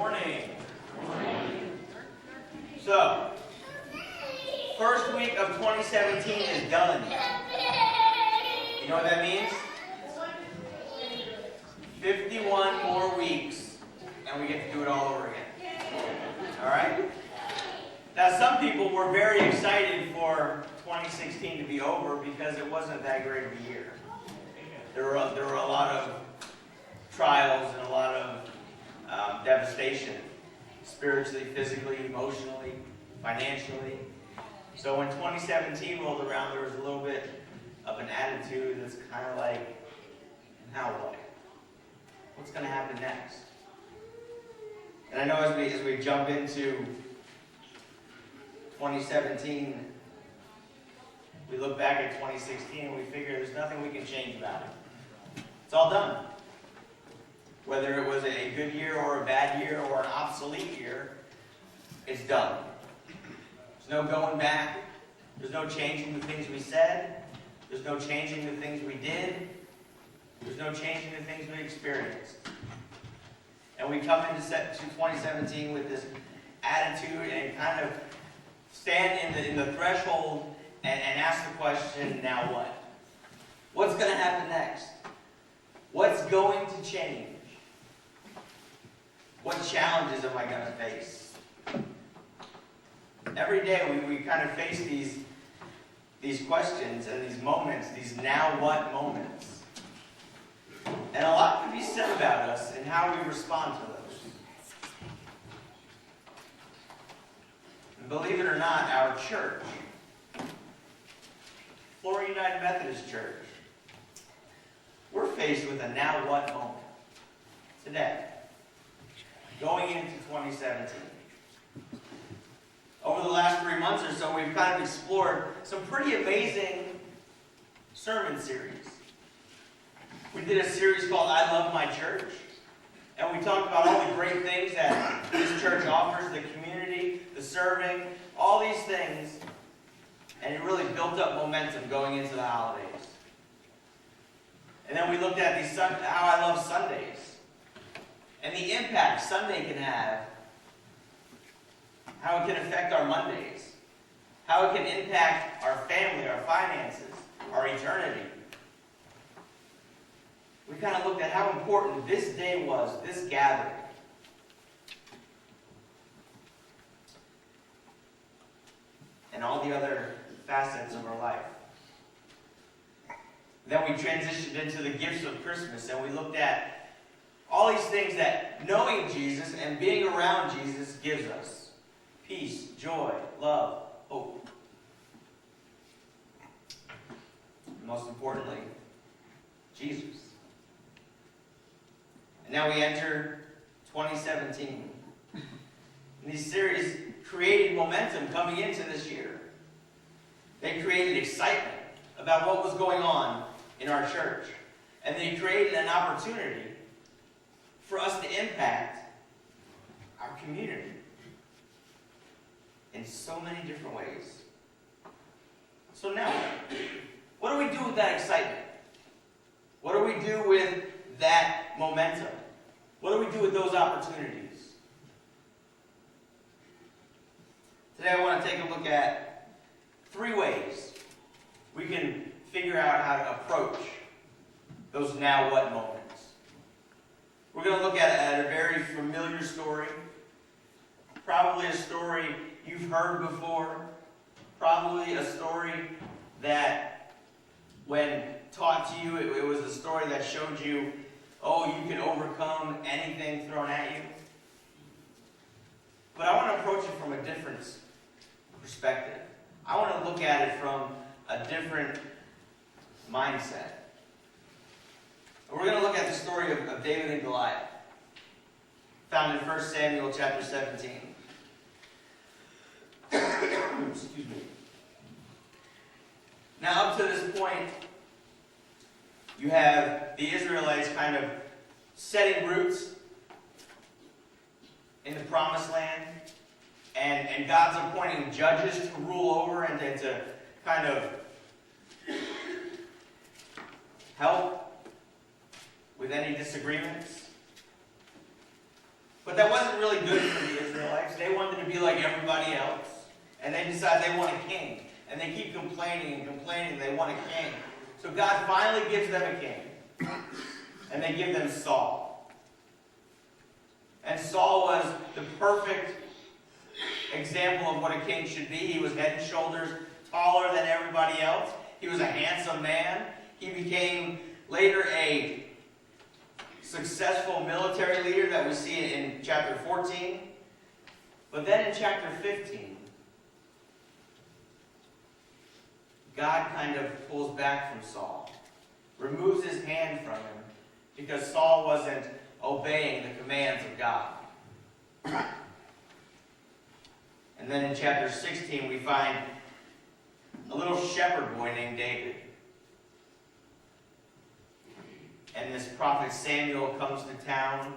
morning. So, first week of 2017 is done. You know what that means? 51 more weeks, and we get to do it all over again. Alright? Now, some people were very excited for 2016 to be over because it wasn't that great of a year. There were a lot of trials and a lot of devastation, spiritually, physically, emotionally, financially. So when 2017 rolled around, there was a little bit of an attitude that's kind of like, now what? What's going to happen next? And I know as we jump into 2017, we look back at 2016 and we figure there's nothing we can change about it. It's all done. Whether it was a good year or a bad year or an obsolete year, it's done. There's no going back. There's no changing the things we said. There's no changing the things we did. There's no changing the things we experienced. And we come into 2017 with this attitude and kind of stand in the threshold and ask the question, now what? What's going to happen next? What's going to change? What challenges am I going to face? Every day we kind of face these questions and these moments, these now what moments. And a lot can be said about us and how we respond to those. And believe it or not, our church, Flora United Methodist Church, we're faced with a now what moment today, going into 2017. Over the last 3 months or so, we've kind of explored some pretty amazing sermon series. We did a series called I Love My Church, and we talked about all the great things that this church offers, the community, the serving, all these things, and it really built up momentum going into the holidays. And then we looked at how I love Sundays, and the impact Sunday can have, how it can affect our Mondays, how it can impact our family, our finances, our eternity. We kind of looked at how important this day was, this gathering. And all the other facets of our life. Then we transitioned into the gifts of Christmas, and we looked at all these things that knowing Jesus and being around Jesus gives us. Peace, joy, love, hope. And most importantly, Jesus. And now we enter 2017. And these series created momentum coming into this year. They created excitement about what was going on in our church. And they created an opportunity for us to impact our community in so many different ways. So now, what do we do with that excitement? What do we do with that momentum? What do we do with those opportunities? Today I want to take a look at 3 ways we can figure out how to approach those now what moments. We're going to look at a very familiar story, probably a story you've heard before, probably a story that when taught to you, it was a story that showed you, oh, you can overcome anything thrown at you. But I want to approach it from a different perspective. I want to look at it from a different mindset. And we're going to look at the story of David and Goliath, found in 1 Samuel chapter 17. Excuse me. Now, up to this point, you have the Israelites kind of setting roots in the promised land, and God's appointing judges to rule over and to kind of help with any disagreements. But that wasn't really good for the Israelites. They wanted to be like everybody else. And they decide they want a king. And they keep complaining and complaining they want a king. So God finally gives them a king. And they give them Saul. And Saul was the perfect example of what a king should be. He was head and shoulders taller than everybody else. He was a handsome man. He became later a successful military leader that we see in chapter 14. But then in chapter 15, God kind of pulls back from Saul, removes his hand from him, because Saul wasn't obeying the commands of God. And then in chapter 16, we find a little shepherd boy named David. And this prophet Samuel comes to town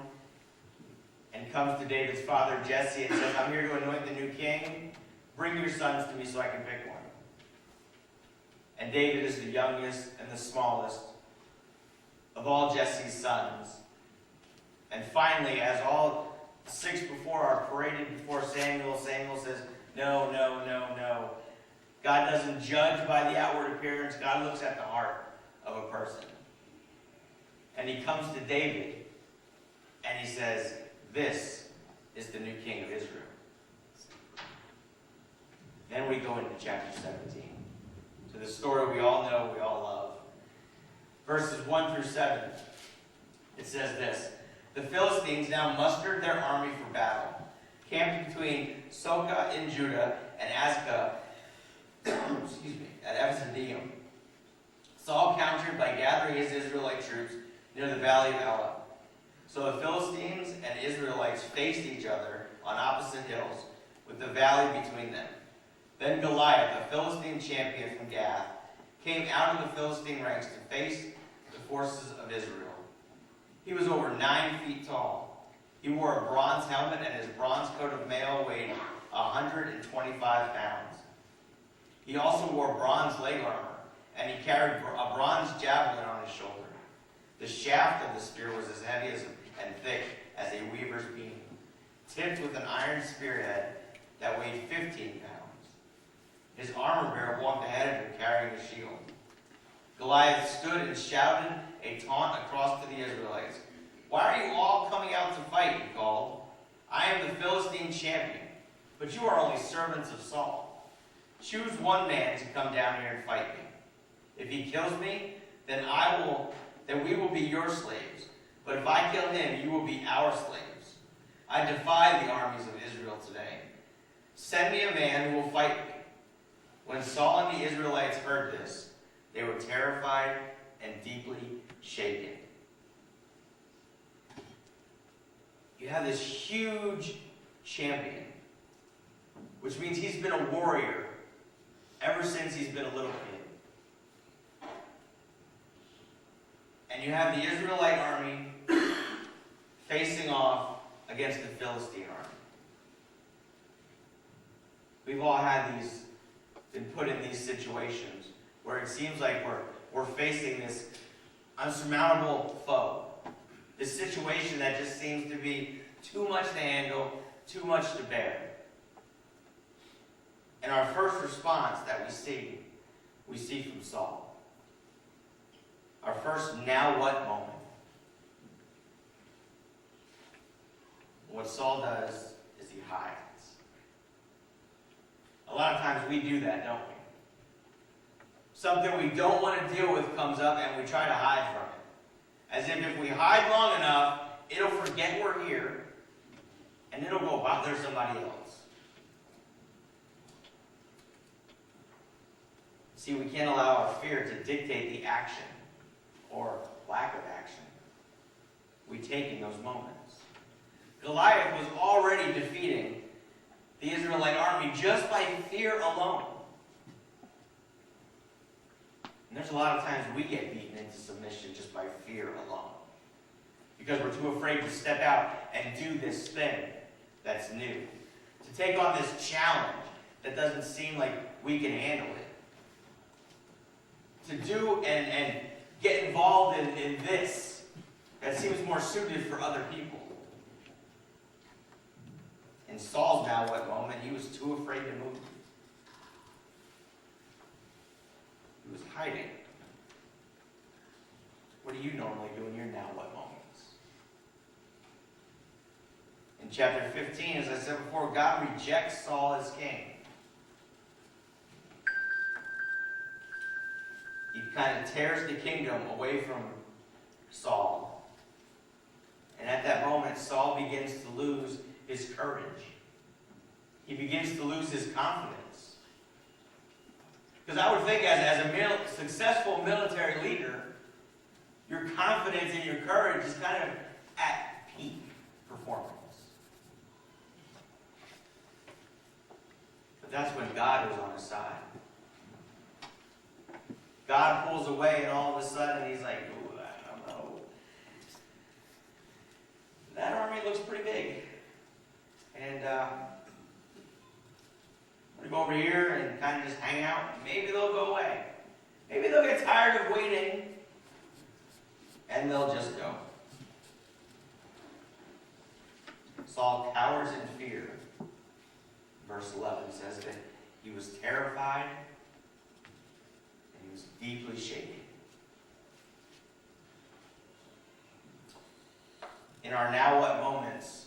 and comes to David's father Jesse and says, I'm here to anoint the new king. Bring your sons to me so I can pick one. And David is the youngest and the smallest of all Jesse's sons. And finally, as all 6 before are paraded before Samuel, Samuel says, no, no, no, no. God doesn't judge by the outward appearance. God looks at the heart of a person. And he comes to David and he says, this is the new king of Israel. Then we go into chapter 17. To the story we all know, we all love. Verses 1 through 7. It says this. The Philistines now mustered their army for battle, camped between Soka in Judah and Azekah at Ephes-Dammim. Saul countered by gathering his Israelite troops near the valley of Elah. So the Philistines and Israelites faced each other on opposite hills, with the valley between them. Then Goliath, a Philistine champion from Gath, came out of the Philistine ranks to face the forces of Israel. He was over 9 feet tall. He wore a bronze helmet, and his bronze coat of mail weighed 125 pounds. He also wore bronze leg armor, and he carried a bronze javelin on his shoulder. The shaft of the spear was as heavy and thick as a weaver's beam, tipped with an iron spearhead that weighed 15 pounds. His armor-bearer walked ahead of him carrying a shield. Goliath stood and shouted a taunt across to the Israelites. Why are you all coming out to fight? He called. I am the Philistine champion, but you are only servants of Saul. Choose one man to come down here and fight me. If he kills me, then we will be your slaves. But if I kill him, you will be our slaves. I defy the armies of Israel today. Send me a man who will fight me. When Saul and the Israelites heard this, they were terrified and deeply shaken. You have this huge champion, which means he's been a warrior ever since he's been a little kid. And you have the Israelite army facing off against the Philistine army. We've all been put in these situations where it seems like we're facing this unsurmountable foe. This situation that just seems to be too much to handle, too much to bear. And our first response that we see from Saul. Our first now what moment. What Saul does is he hides. A lot of times we do that, don't we? Something we don't want to deal with comes up and we try to hide from it. As if we hide long enough, it'll forget we're here and it'll go bother somebody else. See, we can't allow our fear to dictate the action or lack of action we take in those moments. Goliath was already defeating the Israelite army just by fear alone. And there's a lot of times we get beaten into submission just by fear alone. Because we're too afraid to step out and do this thing that's new. To take on this challenge that doesn't seem like we can handle it. To do and get involved in this that seems more suited for other people. In Saul's now what moment, he was too afraid to move. He was hiding. What do you normally do in your now what moments? In chapter 15, as I said before, God rejects Saul as king. He kind of tears the kingdom away from Saul. And at that moment, Saul begins to lose his courage. He begins to lose his confidence. Because I would think as a successful military leader, your confidence and your courage is kind of at peak performance. But that's when God was on his side. God pulls away, and all of a sudden he's like, ooh, I don't know. That army looks pretty big. And I'm going to go over here and kind of just hang out. Maybe they'll go away. Maybe they'll get tired of waiting, and they'll just go. Saul cowers in fear. Verse 11 says that he was terrified and he was deeply shaken. In our now what moments,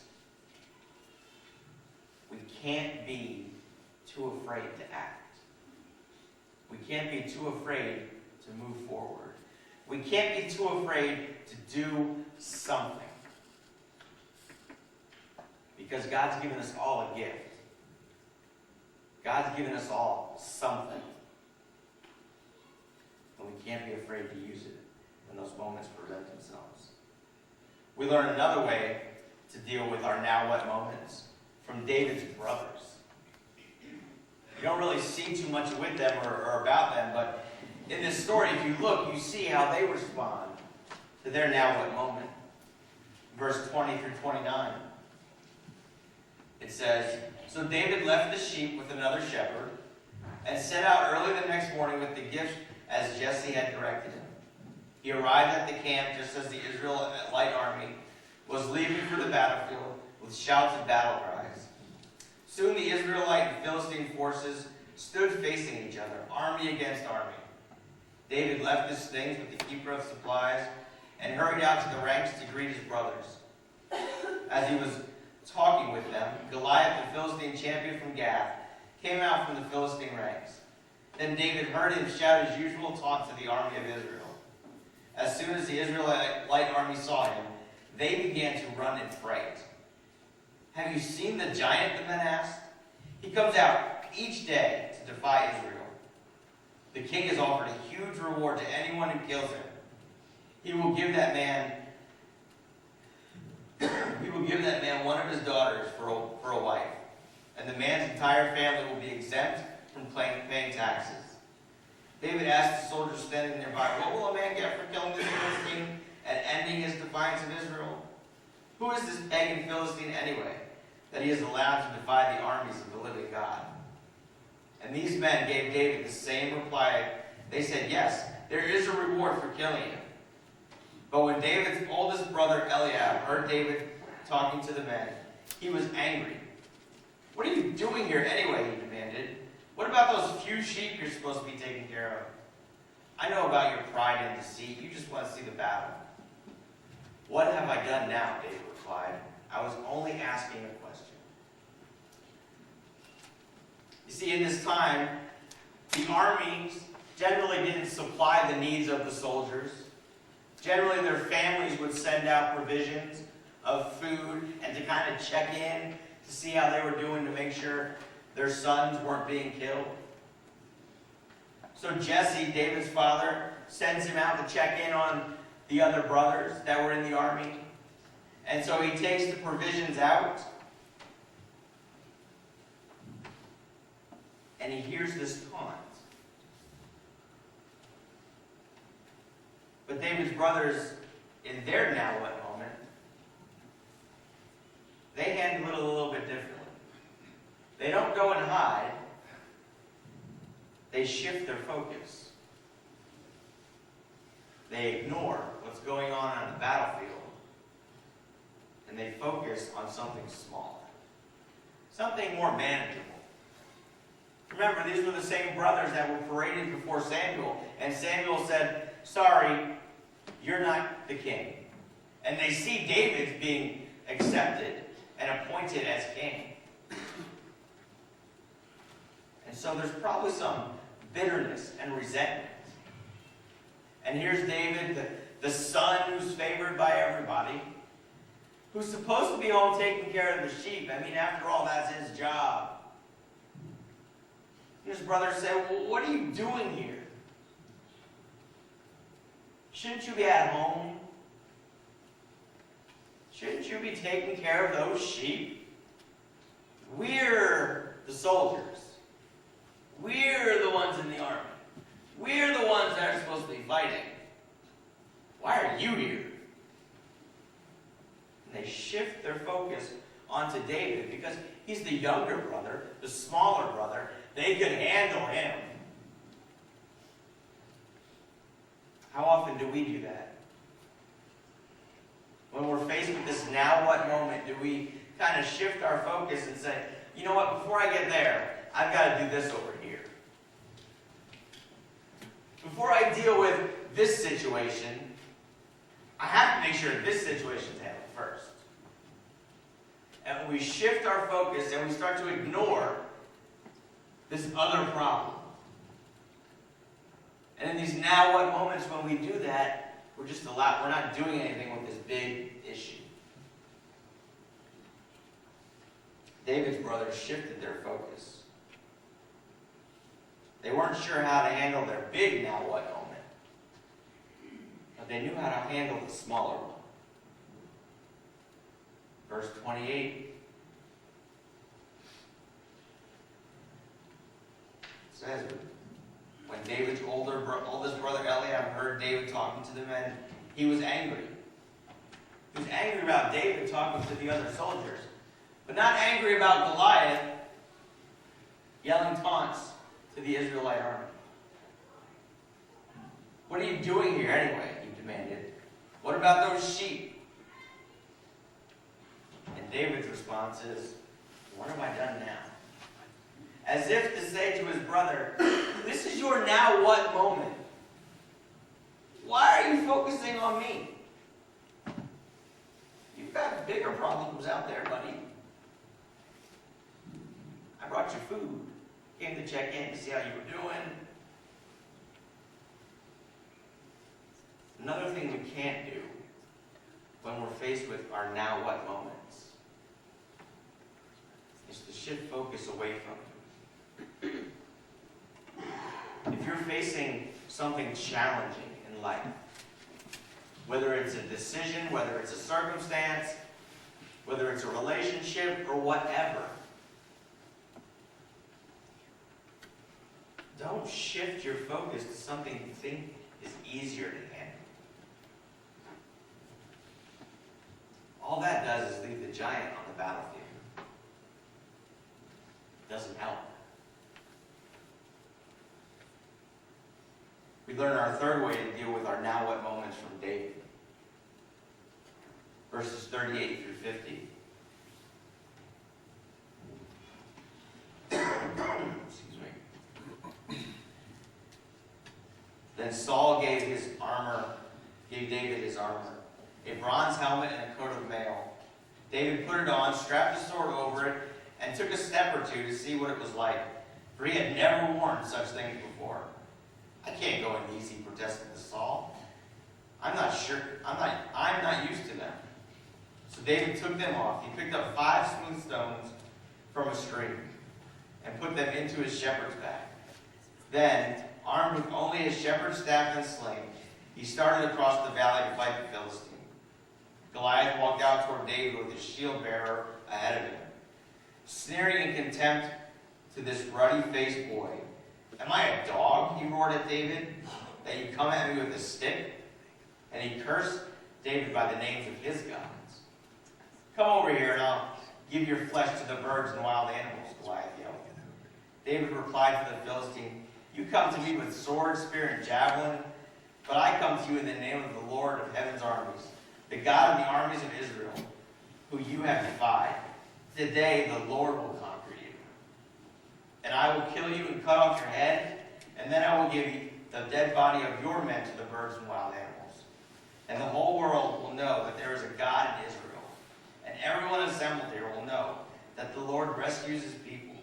we can't be too afraid to act. We can't be too afraid to move forward. We can't be too afraid to do something. Because God's given us all a gift. God's given us all something. And we can't be afraid to use it when those moments present themselves. We learn another way to deal with our now what moments from David's brothers. You don't really see too much with them or about them, but in this story, if you look, you see how they respond to their now what moment. Verse 20 through 29. It says, so David left the sheep with another shepherd and set out early the next morning with the gift as Jesse had directed him. He arrived at the camp just as the Israelite army was leaving for the battlefield with shouts of battle cries. Soon the Israelite and Philistine forces stood facing each other, army against army. David left his things with the keeper of supplies and hurried out to the ranks to greet his brothers. As he was talking with them, Goliath, the Philistine champion from Gath, came out from the Philistine ranks. Then David heard him shout his usual taunt to the army of Israel. As soon as the Israelite army saw him, they began to run in fright. Have you seen the giant, the men asked? He comes out each day to defy Israel. The king has offered a huge reward to anyone who kills him. He will give that man one of his daughters for a wife, and the man's entire family will be exempt from paying taxes. David asked the soldiers standing nearby, what will a man get for killing this Philistine and ending his defiance of Israel? Who is this pagan Philistine anyway, that he is allowed to defy the armies of the living God? And these men gave David the same reply. They said, yes, there is a reward for killing him. But when David's oldest brother Eliab heard David talking to the men, he was angry. What are you doing here anyway, he demanded. What about those few sheep you're supposed to be taking care of? I know about your pride and deceit. You just want to see the battle. What have I done now? David replied. I was only asking a question. You see, in this time, the armies generally didn't supply the needs of the soldiers. Generally, their families would send out provisions of food and to kind of check in to see how they were doing to make sure their sons weren't being killed. So Jesse, David's father, sends him out to check in on the other brothers that were in the army. And so he takes the provisions out. And he hears this taunt. But David's brothers, in their now what moment, they handle it a little bit differently. They don't go and hide. They shift their focus. They ignore what's going on the battlefield. And they focus on something smaller. Something more manageable. Remember, these were the same brothers that were paraded before Samuel, and Samuel said, sorry, you're not the king. And they see David being accepted and appointed as king. And so there's probably some bitterness and resentment. And here's David, the son who's favored by everybody, who's supposed to be home taking care of the sheep. I mean, after all, that's his job. And his brothers say, well, what are you doing here? Shouldn't you be at home? Shouldn't you be taking care of those sheep? We're the soldiers. We're the ones in the army. We're the ones that are supposed to be fighting. Why are you here? And they shift their focus onto David because he's the younger brother, the smaller brother. They could handle him. How often do we do that? When we're faced with this now what moment, do we kind of shift our focus and say, you know what, before I get there, I've got to do this over here. Before I deal with this situation, I have to make sure this situation's handled first. And we shift our focus and we start to ignore this other problem. And in these now what moments when we do that, we're not doing anything with this big issue. David's brothers shifted their focus. They weren't sure how to handle their big now what moment, but they knew how to handle the smaller one. Verse 28 says, when David's oldest brother Eliab heard David talking to the men, he was angry. He was angry about David talking to the other soldiers, but not angry about Goliath yelling taunts to the Israelite army. What are you doing here anyway? He demanded. What about those sheep? And David's response is, what have I done now? As if to say to his brother, this is your now what moment. Why are you focusing on me? You've got bigger problems out there, buddy. I brought you food. Came to check in to see how you were doing. Another thing we can't do when we're faced with our now what moments is to shift focus away from it. If you're facing something challenging in life, whether it's a decision, whether it's a circumstance, whether it's a relationship or whatever, don't shift your focus to something you think is easier to handle. All that does is leave the giant on the battlefield. It doesn't help. We learn our third way to deal with our now what moments from David. Verses 38 through 50. Excuse me. Then Saul gave David his armor, a bronze helmet and a coat of mail. David put it on, strapped his sword over it, and took a step or two to see what it was like, for he had never worn such things before. I can't go in these, he protested to Saul. I'm not used to them. So David took them off. He picked up 5 smooth stones from a stream and put them into his shepherd's bag. Then, armed with only his shepherd's staff and sling, he started across the valley to fight the Philistine. Goliath walked out toward David with his shield bearer ahead of him. Sneering in contempt to this ruddy-faced boy, "Am I a dog?" he roared at David, "that you come at me with a stick?" And he cursed David by the names of his gods. "Come over here and I'll give your flesh to the birds and wild animals," Goliath yelled. David replied to the Philistine, "You come to me with sword, spear, and javelin, but I come to you in the name of the Lord of heaven's armies, the God of the armies of Israel, who you have defied. Today the Lord will conquer. and I will kill you and cut off your head, and then I will give you the dead body of your men to the birds and wild animals. And the whole world will know that there is a God in Israel, and everyone assembled here will know that the Lord rescues his people,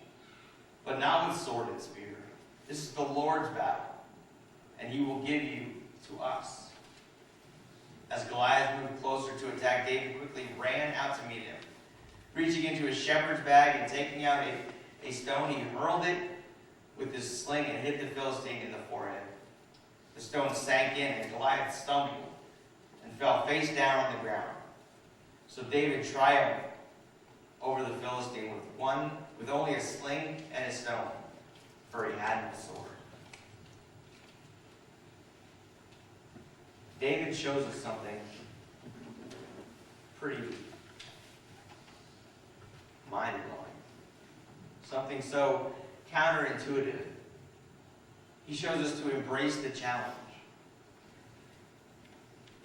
but not with sword and spear. This is the Lord's battle, and he will give you to us. As Goliath moved closer to attack, David quickly ran out to meet him. Reaching into his shepherd's bag and taking out a stone, he hurled it with his sling and hit the Philistine in the forehead. The stone sank in, and Goliath stumbled and fell face down on the ground. So David triumphed over the Philistine with only a sling and a stone, for he had no sword. David shows us something pretty mind-blowing, something so counterintuitive. He shows us to embrace the challenge.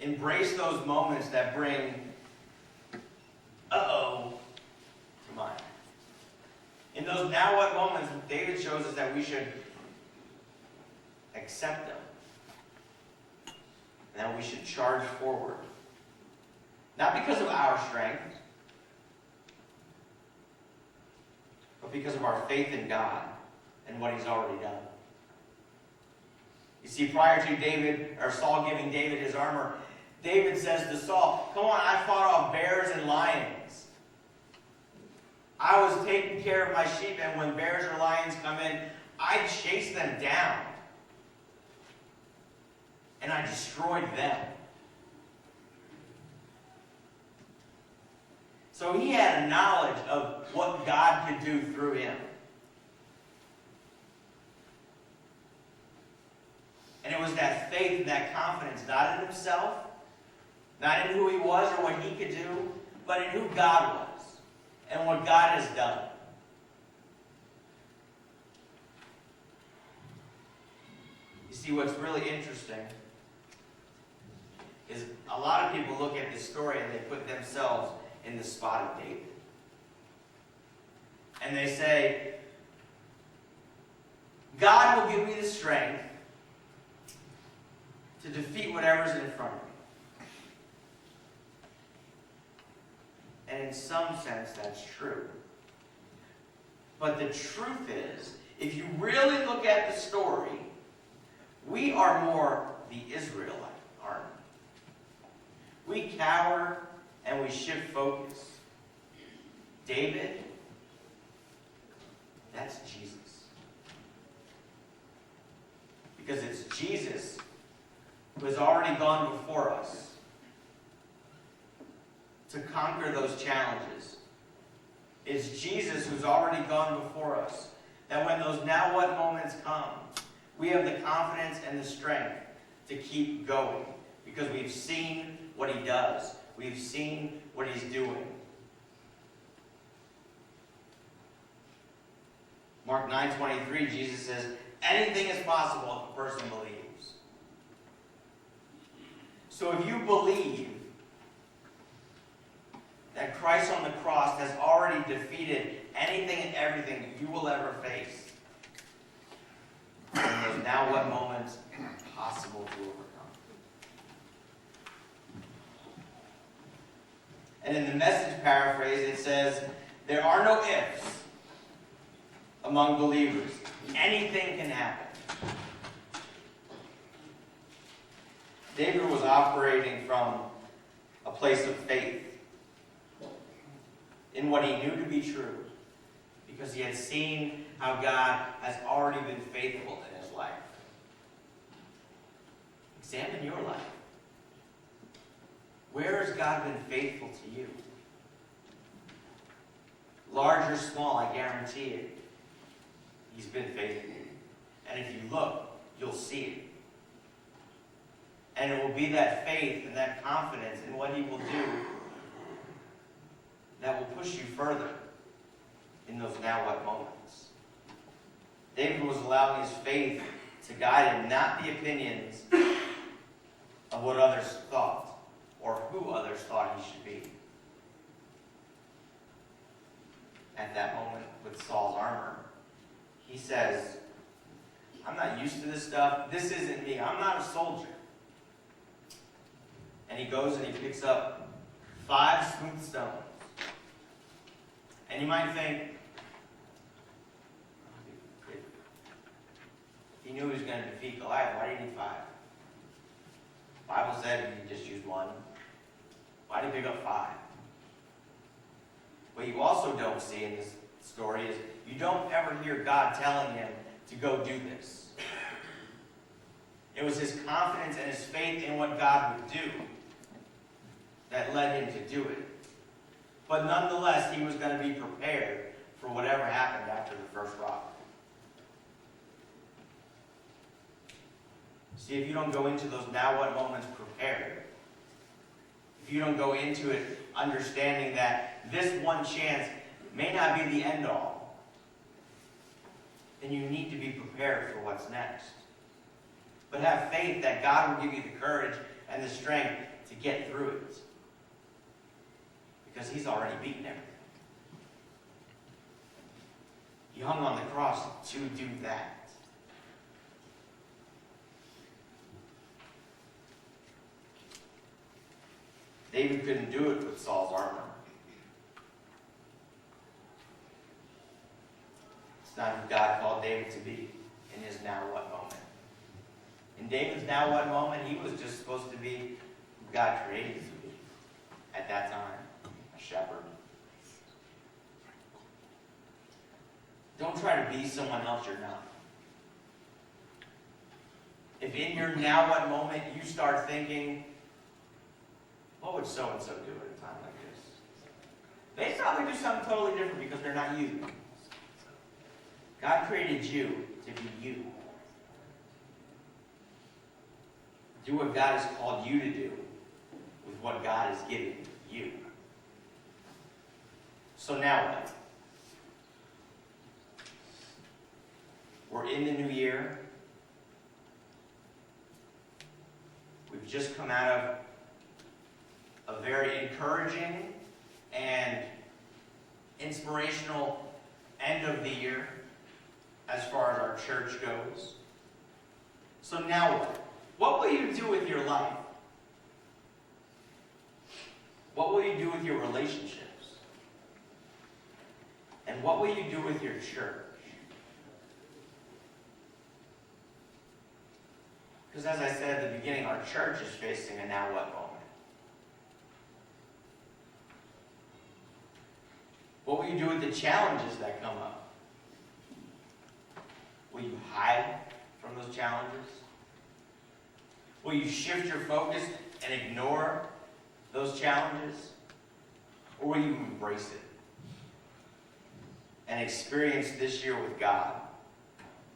Embrace those moments that bring to mind. In those now what moments, David shows us that we should accept them. And that we should charge forward. Not because of our strength, but because of our faith in God and what he's already done. You see, prior to Saul giving David his armor, David says to Saul, come on, I fought off bears and lions. I was taking care of my sheep, and when bears or lions come in, I chase them down. And I destroyed them. So he had a knowledge of what God could do through him. And it was that faith and that confidence, not in himself, not in who he was or what he could do, but in who God was and what God has done. You see, what's really interesting is a lot of people look at this story and they put themselves in the spot of David. And they say, God will give me the strength to defeat whatever's in front of me. And in some sense, that's true. But the truth is, if you really look at the story, we are more the Israelite army. We cower and we shift focus. David, that's Jesus. Because it's Jesus who has already gone before us to conquer those challenges. It's Jesus who's already gone before us, that when those now what moments come, we have the confidence and the strength to keep going, because we've seen what he does. We've seen what he's doing. Mark 9:23, Jesus says, anything is possible if a person believes. So if you believe that Christ on the cross has already defeated anything and everything you will ever face, then those now what moments are possible to overcome. And in the Message paraphrase, it says, there are no ifs among believers. Anything can happen. David was operating from a place of faith in what he knew to be true, because he had seen how God has already been faithful in his life. Examine your life. Where has God been faithful to you? Large or small, I guarantee it. He's been faithful. And if you look, you'll see it. And it will be that faith and that confidence in what he will do that will push you further in those now what moments. David was allowing his faith to guide him, not the opinions of what others thought or who others thought he should be. At that moment with Saul's armor, he says, I'm not used to this stuff. This isn't me. I'm not a soldier. And he goes and he picks up 5 smooth stones. And you might think, if he knew he was going to defeat Goliath, why did he need 5? The Bible said he just used 1. Why did he pick up 5? What you also don't see in this story is you don't ever hear God telling him to go do this. It was his confidence and his faith in what God would do that led him to do it. But nonetheless, he was going to be prepared for whatever happened after the first rock. See, if you don't go into those now what moments prepared, if you don't go into it understanding that this one chance may not be the end all, then you need to be prepared for what's next. But have faith that God will give you the courage and the strength to get through it. Because he's already beaten everything. He hung on the cross to do that. David couldn't do it with Saul's armor. It's not who God called David to be in his now what moment. In David's now what moment, he was just supposed to be who God created him to be at that time, a shepherd. Don't try to be someone else you're not. If in your now what moment you start thinking, what would so-and-so do at a time like this? They probably do something totally different because they're not you. God created you to be you. Do what God has called you to do with what God has given you. So now what? We're in the new year. We've just come out of a very encouraging and inspirational end of the year as far as our church goes. So now what? What will you do with your life? What will you do with your relationships? And what will you do with your church? Because as I said at the beginning, our church is facing a now what moment. What will you do with the challenges that come up? Will you hide from those challenges? Will you shift your focus and ignore those challenges? Or will you embrace it and experience this year with God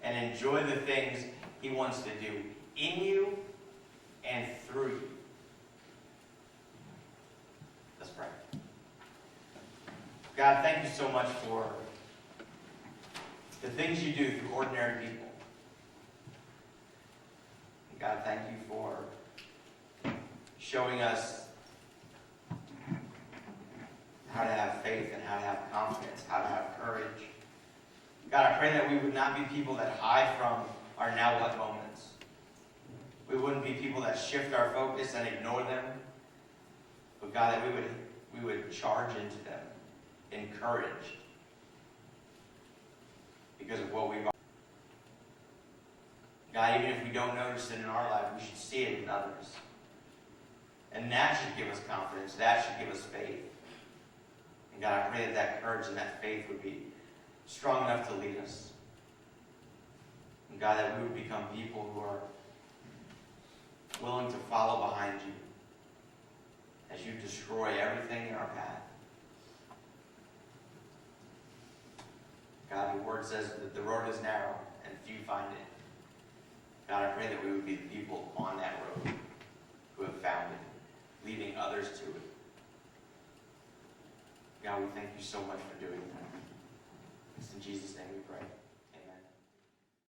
and enjoy the things He wants to do in you and through you? Let's pray. God, thank you so much for the things you do through ordinary people. God, thank you for showing us how to have faith and how to have confidence, how to have courage. God, I pray that we would not be people that hide from our now what moments. We wouldn't be people that shift our focus and ignore them. But God, that we would charge into them, encouraged because of what we've. God, even if we don't notice it in our life, we should see it in others. And that should give us confidence. That should give us faith. And God, I pray that that courage and that faith would be strong enough to lead us. And God, that we would become people who are willing to follow behind you as you destroy everything in our path. God, your word says that the road is narrow and few find it. God, I pray that we would be the people on that road who have found it, leading others to it. God, we thank you so much for doing that. It's in Jesus' name we pray.